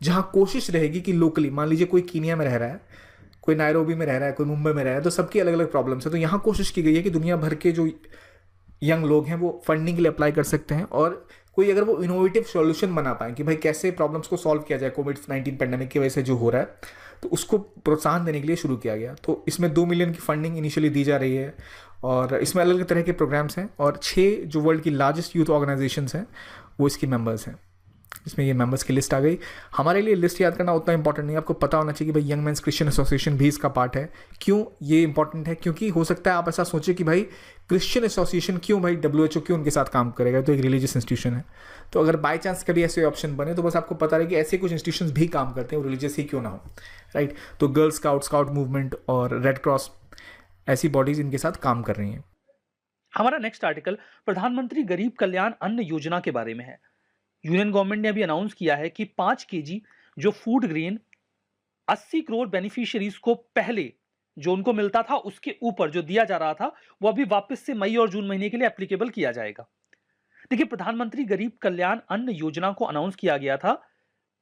[SPEAKER 3] जहाँ कोशिश रहेगी कि लोकली, मान लीजिए कोई कीनिया में रह रहा है, कोई नायरोबी में रह रहा है, कोई मुंबई में रह रहा है, तो सबकी अलग अलग प्रॉब्लम्स है। तो यहाँ कोशिश की गई है कि दुनिया भर के जो यंग लोग हैं वो फंडिंग के लिए अप्लाई कर सकते हैं और कोई अगर वो इनोवेटिव सॉल्यूशन बना पाए कि भाई कैसे प्रॉब्लम्स को सॉल्व किया जाए कोविड-19 पेंडेमिक की वजह से जो हो रहा है, तो उसको प्रोत्साहन देने के लिए शुरू किया गया। तो इसमें 2 मिलियन की फंडिंग इनिशियली दी जा रही है और इसमें अलग अलग तरह के प्रोग्राम्स हैं और 6 जो वर्ल्ड की लार्जेस्ट यूथ ऑर्गेनाइजेशंस हैं वो इसकी मेंबर्स हैं। इसमें ये मेंबर्स की लिस्ट आ गई। हमारे लिए लिस्ट याद करना उतना इंपॉर्टेंट नहीं है, आपको पता होना चाहिए कि भाई यंग मेंस क्रिश्चियन एसोसिएशन भी इसका पार्ट है। क्यों ये इंपॉर्टेंट है? क्योंकि हो सकता है आप ऐसा सोचें कि भाई क्रिश्चियन एसोसिएशन क्यों, भाई WHO क्यों उनके साथ काम करेगा, तो एक रिलीजियस इंस्टीट्यूशन है। तो अगर बाई चांस कभी ऐसे ऑप्शन बने तो बस आपको पता रहे कि ऐसे कुछ इंस्टीट्यूशंस भी काम करते हैं, वो रिलीजियस ही क्यों ना हो, राइट। तो गर्ल स्काउट मूवमेंट और रेड क्रॉस ऐसी बॉडीज इनके साथ काम कर रही हैं।
[SPEAKER 1] हमारा नेक्स्ट आर्टिकल प्रधानमंत्री गरीब कल्याण अन्न योजना के बारे में है। यूनियन गवर्नमेंट ने अभी अनाउंस किया है कि 5 kg जो फूड ग्रेन 80 करोड़ बेनिफिशियरीज को पहले जो उनको मिलता था उसके ऊपर जो दिया जा रहा था वो अभी वापस से मई और जून महीने के लिए एप्लीकेबल किया जाएगा। देखिए, प्रधानमंत्री गरीब कल्याण अन्न योजना को अनाउंस किया गया था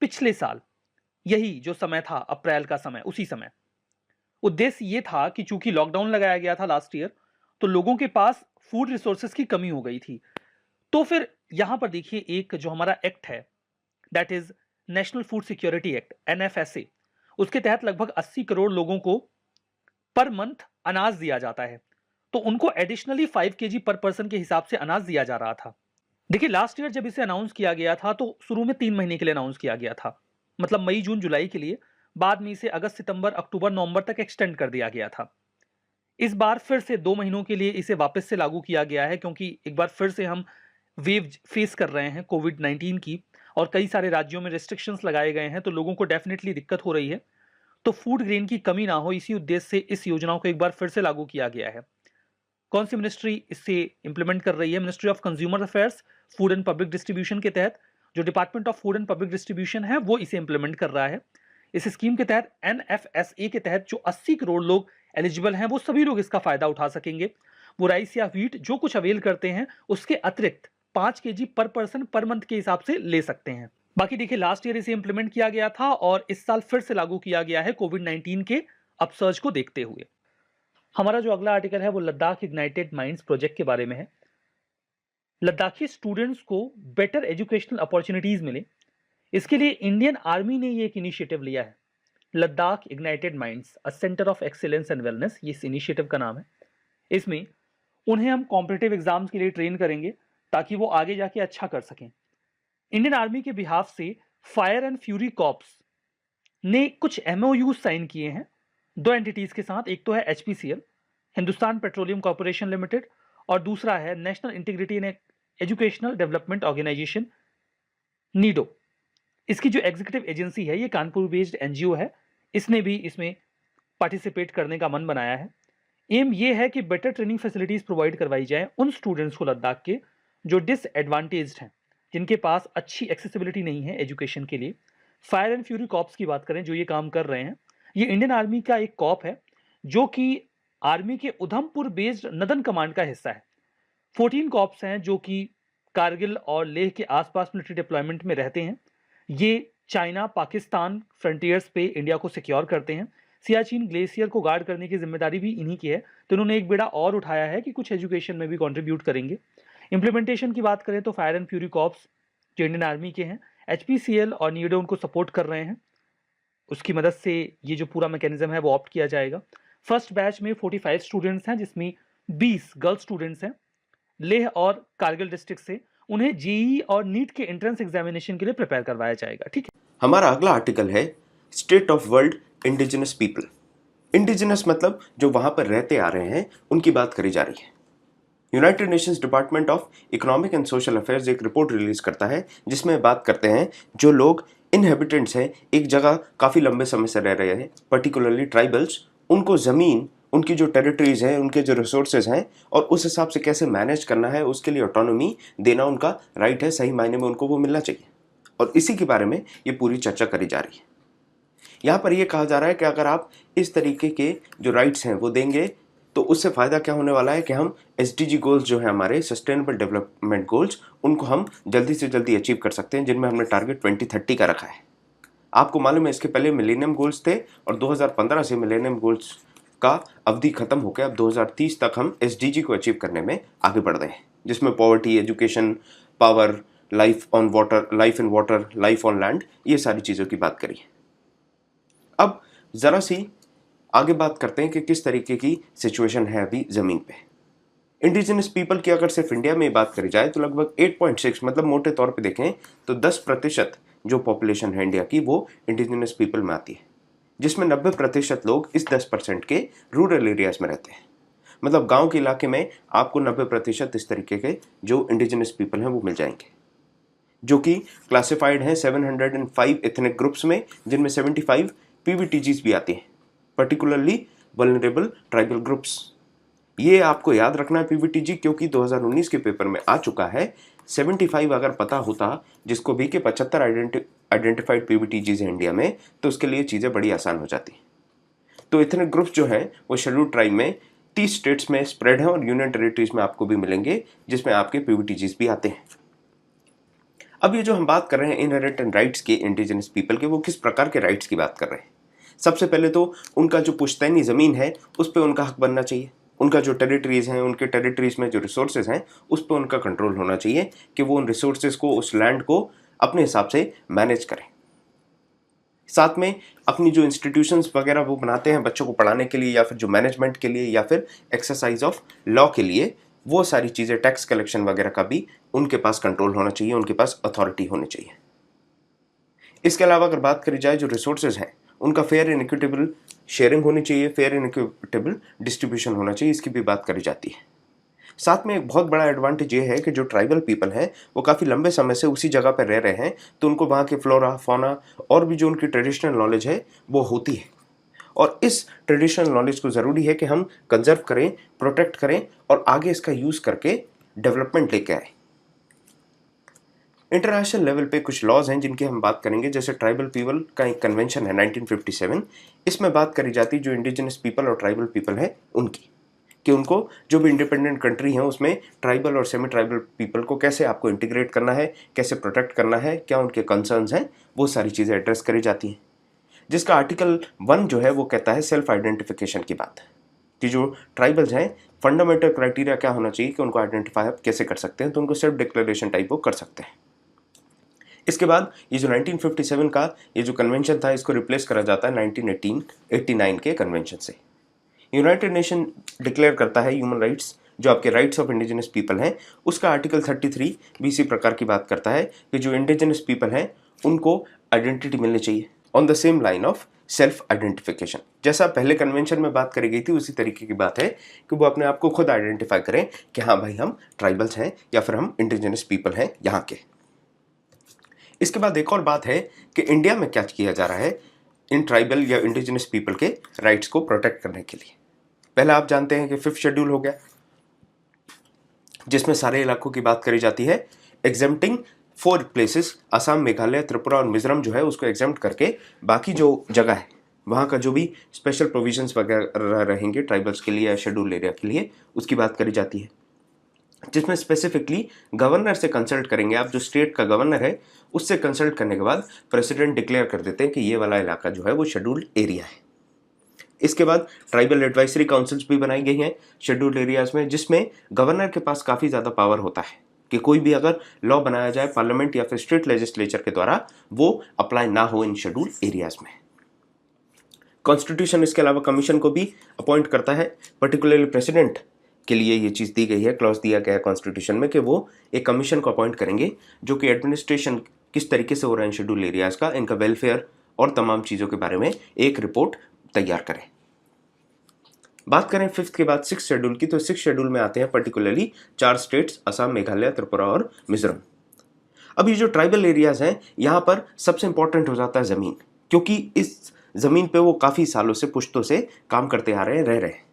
[SPEAKER 1] पिछले साल, यही जो समय था अप्रैल का समय, उसी समय। उद्देश्य ये था कि चूंकि लॉकडाउन लगाया गया था लास्ट ईयर, तो लोगों के पास फूड रिसोर्सेज की कमी हो गई थी। तो फिर यहां पर देखिए एक जो हमारा एक्ट है, that is national food security act NFSA, उसके तहत लगभग 80 करोड़ लोगों को पर मंथ अनाज दिया जाता है। तो उनको एडिशनली 5 kg पर पर्सन के हिसाब से अनाज दिया जा रहा था। देखिए, लास्ट ईयर जब इसे अनाउंस किया गया था तो शुरू में 3 महीने के लिए अनाउंस किया गया था, मतलब मई जून जुलाई के लिए। बाद में इसे अगस्त सितंबर अक्टूबर नवंबर तक एक्सटेंड कर दिया गया था। इस बार फिर से 2 महीनों के लिए इसे वापस से लागू किया गया है, क्योंकि एक बार फिर से हम वेव फेस कर रहे हैं कोविड-19 की और कई सारे राज्यों में रेस्ट्रिक्शंस लगाए गए हैं, तो लोगों को डेफिनेटली दिक्कत हो रही है। तो फूड ग्रेन की कमी ना हो, इसी उद्देश्य से इस योजना को एक बार फिर से लागू किया गया है। कौन सी मिनिस्ट्री इसे इंप्लीमेंट कर रही है? Ministry of consumer affairs, food and public distribution के तहत जो department of food and public distribution है वो इसे इंप्लीमेंट कर रहा है। इस स्कीम के तहत NFSA के तहत जो 80 करोड़ लोग एलिजिबल हैं वो सभी लोग इसका फायदा उठा सकेंगे। वो राइस या व्हीट जो कुछ अवेल करते हैं उसके अतिरिक्त 5 kg पर पर्सन पर मंथ के हिसाब से ले सकते हैं। बाकी देखिए, लास्ट ईयर इसे इंप्लीमेंट किया गया था और इस साल फिर से लागू किया गया है कोविड-19 के अपसर्ज को देखते हुए। हमारा जो अगला आर्टिकल है वो लद्दाख इग्नाइटेड माइंड्स प्रोजेक्ट के बारे में है। लद्दाखी स्टूडेंट्स को बेटर एजुकेशनल अपॉर्चुनिटीज मिले, इसके लिए इंडियन आर्मी ने ये एक इनिशिएटिव लिया है, Ladakh ignited minds a centre of excellence and wellness, ये इस इनिशिएटिव का नाम है। इसमें उन्हें हम कॉम्पिटिटिव एग्जाम्स के लिए ट्रेन करेंगे ताकि वो आगे जाके अच्छा कर सकें। इंडियन आर्मी के बिहाफ से फायर एंड फ्यूरी कॉर्प्स ने कुछ MOU साइन किए हैं 2 एंटिटीज के साथ। एक तो है HPCL, Hindustan petroleum corporation limited, और दूसरा है national integrity and educational development organization नीडो, इसकी जो एग्जीक्यूटिव एजेंसी है ये कानपुर बेस्ड एनजीओ है, इसने भी इसमें पार्टिसिपेट करने का मन बनाया है। एम ये है कि बेटर ट्रेनिंग फैसिलिटीज प्रोवाइड करवाई जाए उन स्टूडेंट्स को लद्दाख के जो डिसएडवांटेज्ड हैं, जिनके पास अच्छी एक्सेसिबिलिटी नहीं है एजुकेशन के लिए। फायर एंड फ्यूरी कॉप्स की बात करें जो ये काम कर रहे हैं, ये इंडियन आर्मी का एक कॉप है जो कि आर्मी के उधमपुर बेस्ड नदन कमांड का हिस्सा है। 14 कॉप्स हैं जो कि कारगिल और लेह के आसपास मिलिट्री डिप्लॉयमेंट में रहते हैं। ये चाइना पाकिस्तान फ्रंटियर्स पे इंडिया को सिक्योर करते हैं। सियाचिन ग्लेशियर को गार्ड करने की जिम्मेदारी भी इन्हीं की है, तो इन्होंने एक बेड़ा और उठाया है कि कुछ एजुकेशन में भी कंट्रीब्यूट करेंगे। इंप्लीमेंटेशन की बात करें तो फायर एंड फ्यूरी कॉप्स जो इंडियन आर्मी के हैं, HPCL और नीडो उनको सपोर्ट कर रहे हैं। उसकी मदद से ये जो पूरा मैकेनिज्म है वो ऑप्ट किया जाएगा। फर्स्ट बैच में 45 स्टूडेंट्स हैं जिसमें 20 गर्ल स्टूडेंट्स हैं लेह और कारगिल डिस्ट्रिक्ट से। उन्हें जेई और नीट के एंट्रेंस एग्जामिनेशन के लिए प्रिपेयर करवाया जाएगा। ठीक है,
[SPEAKER 4] हमारा अगला आर्टिकल है state of world indigenous people. Indigenous मतलब जो वहां पर रहते आ रहे हैं उनकी बात करी जा रही है। United Nations department of economic and social affairs एक रिपोर्ट रिलीज करता है जिसमें बात करते हैं जो लोग इनहेबिटेंट्स हैं, एक जगह काफ़ी लंबे समय से रह रहे हैं, पर्टिकुलरली ट्राइबल्स, उनको ज़मीन, उनकी जो टेरिटरीज हैं, उनके जो रिसोर्सेज हैं और उस हिसाब से कैसे मैनेज करना है उसके लिए ऑटोनॉमी देना उनका राइट है, सही मायने में उनको वो मिलना चाहिए। और इसी के बारे में ये पूरी चर्चा करी जा रही है। यहाँ पर यह कहा जा रहा है कि अगर आप इस तरीके के जो राइट्स हैं वो देंगे तो उससे फ़ायदा क्या होने वाला है कि हम SDG गोल्स जो है हमारे सस्टेनेबल डेवलपमेंट गोल्स, उनको हम जल्दी से जल्दी अचीव कर सकते हैं, जिनमें हमने टारगेट 2030 का रखा है। आपको मालूम है इसके पहले मिलेनियम गोल्स थे और 2015 से मिलेनियम गोल्स का अवधि खत्म हो गया। अब 2030 तक हम SDG को अचीव करने में आगे बढ़ रहे हैं, जिसमें poverty, education, power, life on water, life in water, life on land, ये सारी चीज़ों की बात करी है। अब ज़रा सी आगे बात करते हैं कि किस तरीके की सिचुएशन है अभी ज़मीन पे। इंडिजिनस पीपल की अगर सिर्फ इंडिया में बात करी जाए तो लगभग 8.6, मतलब मोटे तौर पे देखें तो 10% जो पॉपुलेशन है इंडिया की वो इंडिजिनस पीपल में आती है, जिसमें 90% लोग इस 10% के रूरल एरियाज में रहते हैं। मतलब गांव के इलाके में आपको 90% इस तरीके के जो इंडिजिनस पीपल हैं वो मिल जाएंगे, जो कि क्लासिफाइड हैं 705 एथनिक ग्रुप्स में, जिनमें 75 PVTGs भी आती हैं, पर्टिकुलरली वल्नरेबल ट्राइबल ग्रुप्स। ये आपको याद रखना है PVTG, क्योंकि 2019 के पेपर में आ चुका है। 75 अगर पता होता जिसको भी कि 75 आइडेंटिफाइड PVTGs हैं इंडिया में, तो उसके लिए चीज़ें बड़ी आसान हो जाती। तो एथनिक ग्रुप्स जो हैं वो शेड्यूल ट्राइब में 30 स्टेट्स में स्प्रेड हैं और यूनियन टेरिटरीज में आपको भी मिलेंगे, जिसमें आपके PVTGs भी आते हैं। अब ये जो हम बात कर रहे हैं इनहेरिटेंट राइट्स के इंडिजिनस पीपल के, वो किस प्रकार के राइट्स की बात कर रहे हैं? सबसे पहले तो उनका जो पुश्तैनी ज़मीन है उस पर उनका हक बनना चाहिए। उनका जो टेरिटरीज हैं, उनके टेरिटरीज में जो रिसोर्सेज हैं उस पर उनका कंट्रोल होना चाहिए कि वो उन रिसोर्सेज को, उस लैंड को अपने हिसाब से मैनेज करें। साथ में अपनी जो इंस्टीट्यूशंस वगैरह वो बनाते हैं बच्चों को पढ़ाने के लिए या फिर जो मैनेजमेंट के लिए या फिर एक्सरसाइज ऑफ लॉ के लिए, वो सारी चीज़ें, टैक्स कलेक्शन वगैरह का भी उनके पास कंट्रोल होना चाहिए, उनके पास अथॉरिटी होनी चाहिए। इसके अलावा अगर बात करी जाए जो रिसोर्सेज हैं उनका फेयर एंड इक्विटेबल शेयरिंग होनी चाहिए, फेयर एंड इक्विटेबल डिस्ट्रीब्यूशन होना चाहिए, इसकी भी बात करी जाती है। साथ में एक बहुत बड़ा एडवांटेज ये है कि जो ट्राइबल पीपल हैं वो काफ़ी लंबे समय से उसी जगह पर रह रहे हैं, तो उनको वहाँ के फ्लोरा, फौना और भी जो उनकी ट्रेडिशनल नॉलेज है वो होती है। और इस ट्रेडिशनल नॉलेज को ज़रूरी है कि हम कंजर्व करें, प्रोटेक्ट करें और आगे इसका यूज़ करके डेवलपमेंट लेके आए। इंटरनेशनल लेवल पे कुछ लॉज हैं जिनकी हम बात करेंगे, जैसे ट्राइबल पीपल का एक कन्वेंशन है 1957। इसमें बात करी जाती है जो इंडिजिनस पीपल और ट्राइबल पीपल है उनकी, कि उनको जो भी इंडिपेंडेंट कंट्री है उसमें ट्राइबल और सेमी ट्राइबल पीपल को कैसे आपको इंटीग्रेट करना है, कैसे प्रोटेक्ट करना है, क्या उनके कंसर्न्स हैं, वो सारी चीज़ें एड्रेस करी जाती हैं। जिसका आर्टिकल 1 जो है वो कहता है सेल्फ आइडेंटिफिकेशन की बात, कि जो ट्राइबल्स हैं फंडामेंटल क्राइटेरिया क्या होना चाहिए कि उनको आइडेंटिफाई आप कैसे कर सकते हैं, तो उनको सेल्फ डिक्लेरेशन टाइप वो कर सकते हैं। इसके बाद ये जो 1957 का ये जो कन्वेंशन था इसको रिप्लेस करा जाता है 1989 के कन्वेंशन से। यूनाइटेड नेशन डिक्लेयर करता है ह्यूमन राइट्स, जो आपके राइट्स ऑफ इंडिजिनस पीपल हैं, उसका आर्टिकल 33 भी इसी प्रकार की बात करता है कि जो इंडिजिनस पीपल हैं उनको आइडेंटिटी मिलनी चाहिए, on the same line of self identification. जैसा पहले कन्वेंशन में बात करी गई थी उसी तरीके की बात है कि वो अपने आप को खुद आइडेंटिफाई करें कि हाँ भाई हम ट्राइबल्स हैं या फिर हम इंडिजिनस पीपल हैं यहाँ के। इसके बाद एक और बात है कि इंडिया में क्या किया जा रहा है इन ट्राइबल या इंडिजिनस पीपल के राइट्स को प्रोटेक्ट करने के लिए। पहला आप जानते हैं कि 5th शेड्यूल हो गया, जिसमें सारे इलाकों की बात करी जाती है। एग्जेम्प्टिंग 4 प्लेसेस, असम, मेघालय, त्रिपुरा और मिजोरम जो है उसको एग्जेम्प्ट करके बाकी जो जगह है वहाँ का जो भी स्पेशल प्रोविजंस वगैरह रहेंगे ट्राइबल्स के लिए या शेड्यूल एरिया के लिए उसकी बात करी जाती है, जिसमें स्पेसिफिकली गवर्नर से कंसल्ट करेंगे आप। जो स्टेट का गवर्नर है उससे कंसल्ट करने के बाद प्रेसिडेंट डिक्लेयर कर देते हैं कि ये वाला इलाका जो है वो शेड्यूल्ड एरिया है। इसके बाद ट्राइबल एडवाइजरी काउंसिल्स भी बनाई गई हैं शेड्यूल्ड एरियाज में, जिसमें गवर्नर के पास काफ़ी ज़्यादा पावर होता है कि कोई भी अगर लॉ बनाया जाए पार्लियामेंट या फिर स्टेट लेजिस्लेचर के द्वारा वो अप्लाई ना हो इन शेड्यूल्ड एरियाज में। कॉन्स्टिट्यूशन इसके अलावा कमीशन को भी अपॉइंट करता है, पर्टिकुलरली प्रेसिडेंट के लिए ये चीज़ दी गई है, क्लॉज दिया गया है कॉन्स्टिट्यूशन में कि वो एक कमीशन को अपॉइंट करेंगे जो कि एडमिनिस्ट्रेशन किस तरीके से हो रहा है इन शेड्यूल एरियाज़ का, इनका वेलफेयर और तमाम चीज़ों के बारे में एक रिपोर्ट तैयार करें। बात करें 5th के बाद 6th शेड्यूल की, तो 6th शेड्यूल में आते हैं पर्टिकुलरली 4 स्टेट्स, असम, मेघालय, त्रिपुरा और मिजोरम। अब ये जो ट्राइबल एरियाज हैं यहाँ पर सबसे इंपॉर्टेंट हो जाता है ज़मीन, क्योंकि इस ज़मीन पे वो काफ़ी सालों से पुश्तों से काम करते आ रहे हैं, रह रहे हैं।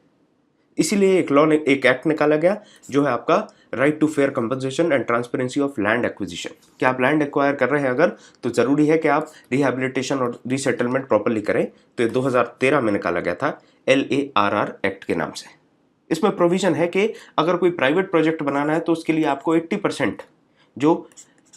[SPEAKER 4] इसीलिए एक एक्ट निकाला गया जो है आपका right to fair compensation and transparency of land acquisition. कि आप लैंड एक्वायर कर रहे हैं अगर, तो ज़रूरी है कि आप रिहेबिलिटेशन और रीसेटलमेंट प्रॉपरली करें। तो ये 2013 में निकाला गया था LARR एक्ट के नाम से। इसमें प्रोविज़न है कि अगर कोई प्राइवेट प्रोजेक्ट बनाना है तो उसके लिए आपको 80% जो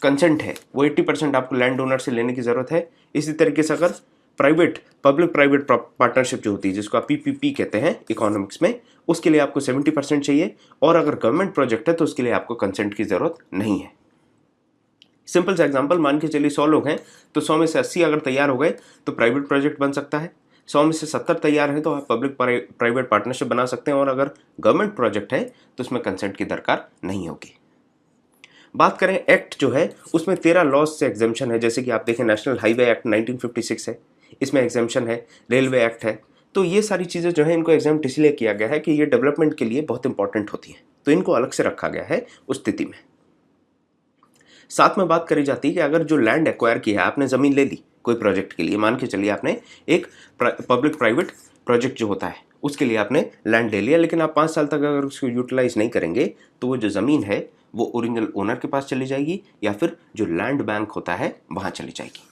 [SPEAKER 4] कंसेंट है वो 80% आपको लैंड ओनर से लेने की ज़रूरत है। इसी तरीके से अगर पब्लिक प्राइवेट पार्टनरशिप जो होती है जिसको आप PPP कहते हैं इकोनॉमिक्स में, उसके लिए आपको 70% चाहिए। और अगर गवर्नमेंट प्रोजेक्ट है तो उसके लिए आपको कंसेंट की ज़रूरत नहीं है। सिंपल सा एग्जांपल, मान के चलिए 100 लोग हैं तो 100 में से 80 अगर तैयार हो गए तो प्राइवेट प्रोजेक्ट बन सकता है। 100 में से 70 तैयार हैं तो आप पब्लिक प्राइवेट पार्टनरशिप बना सकते हैं। और अगर गवर्नमेंट प्रोजेक्ट है तो उसमें कंसेंट की दरकार नहीं होगी। बात करें एक्ट जो है उसमें 13 लॉज से एग्जेम्पशन है। जैसे कि आप देखें नेशनल हाईवे एक्ट 1956 है, इसमें एग्जेम्पशन है। रेलवे एक्ट है। तो ये सारी चीज़ें जो है इनको एग्जाम्प्ट इसलिए किया गया है कि ये डेवलपमेंट के लिए बहुत इंपॉर्टेंट होती हैं, तो इनको अलग से रखा गया है उस स्थिति में। साथ में बात करी जाती है कि अगर जो लैंड एक्वायर की है, आपने ज़मीन ले ली कोई प्रोजेक्ट के लिए, मान के चलिए आपने एक पब्लिक प्राइवेट प्रोजेक्ट जो होता है उसके लिए आपने लैंड ले लिया, लेकिन आप 5 साल तक अगर उसको यूटिलाइज नहीं करेंगे तो वो जो ज़मीन है वो ओरिजिनल ओनर के पास चली जाएगी या फिर जो लैंड बैंक होता है वहाँ चली जाएगी।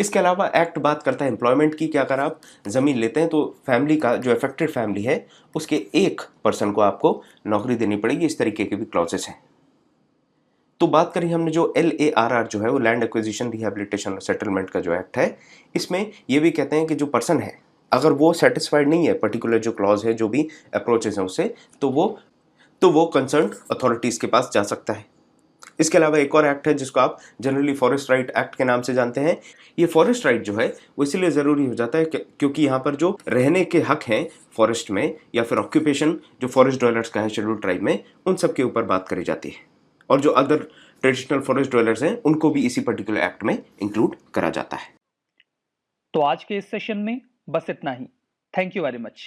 [SPEAKER 4] इसके अलावा एक्ट बात करता है एम्प्लॉयमेंट की, कि अगर आप ज़मीन लेते हैं तो फैमिली का जो अफेक्टेड फैमिली है उसके एक पर्सन को आपको नौकरी देनी पड़ेगी। इस तरीके के भी क्लॉजेस हैं। तो बात करी हमने जो LARR जो है वो लैंड एक्विजिशन रिहेबिलिटेशन और सेटलमेंट का जो एक्ट है, इसमें ये भी कहते हैं कि जो पर्सन है अगर वो सेटिस्फाइड नहीं है पर्टिकुलर जो क्लॉज है, जो भी अप्रोचेस हैं उससे, तो वो कंसर्न अथॉरिटीज़ के पास जा सकता है। इसके अलावा एक और एक्ट है जिसको आप जनरली फॉरेस्ट राइट एक्ट के नाम से जानते हैं। ये फॉरेस्ट राइट जो है वो इसलिए ज़रूरी हो जाता है क्योंकि यहाँ पर जो रहने के हक हैं फॉरेस्ट में या फिर ऑक्यूपेशन जो फॉरेस्ट ड्वेलर्स का है शेड्यूल ट्राइब में, उन सब के ऊपर बात करी जाती है। और जो अदर ट्रेडिशनल फॉरेस्ट ड्वेलर्स हैं उनको भी इसी पर्टिकुलर एक्ट में इंक्लूड करा जाता है।
[SPEAKER 1] तो आज के इस सेशन में बस इतना ही। Thank you very much.